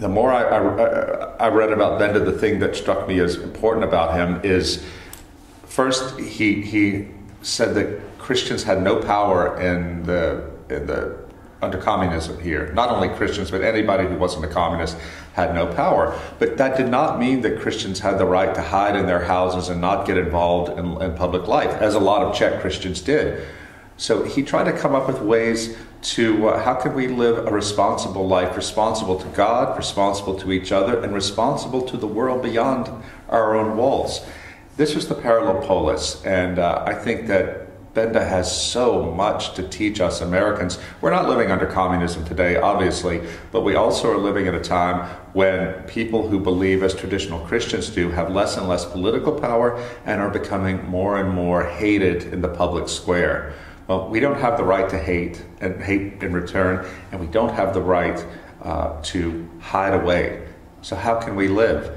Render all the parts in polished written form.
the more I read about Benda, the thing that struck me as important about him is, first, he said that Christians had no power in the under communism here. Not only Christians, but anybody who wasn't a communist had no power. But that did not mean that Christians had the right to hide in their houses and not get involved in public life, as a lot of Czech Christians did. So he tried to come up with ways to how can we live a responsible life, responsible to God, responsible to each other, and responsible to the world beyond our own walls. This was the parallel polis, and I think that Benda has so much to teach us Americans. We're not living under communism today, obviously, but we also are living at a time when people who believe, as traditional Christians do, have less and less political power and are becoming more and more hated in the public square. Well, we don't have the right to hate and hate in return, and we don't have the right to hide away. So how can we live?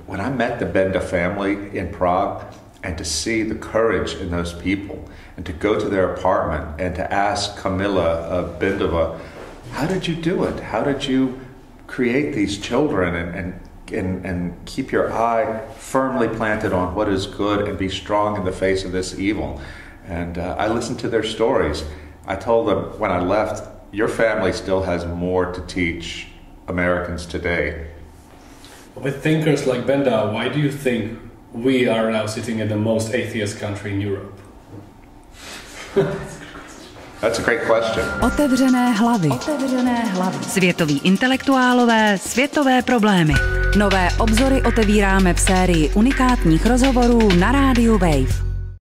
When I met the Benda family in Prague, and to see the courage in those people, and to go to their apartment and to ask Kamila Bendova, how did you do it? How did you create these children and keep your eye firmly planted on what is good and be strong in the face of this evil? And I listened to their stories. I told them when I left, your family still has more to teach Americans today. With thinkers like Benda, why do you think we are now sitting in the most atheist country in Europe? That's a great question. Otevřené hlavy. Otevřené hlavy. Světoví intelektuálové, světové problémy. Nové obzory otevíráme v sérii unikátních rozhovorů na rádiu Wave.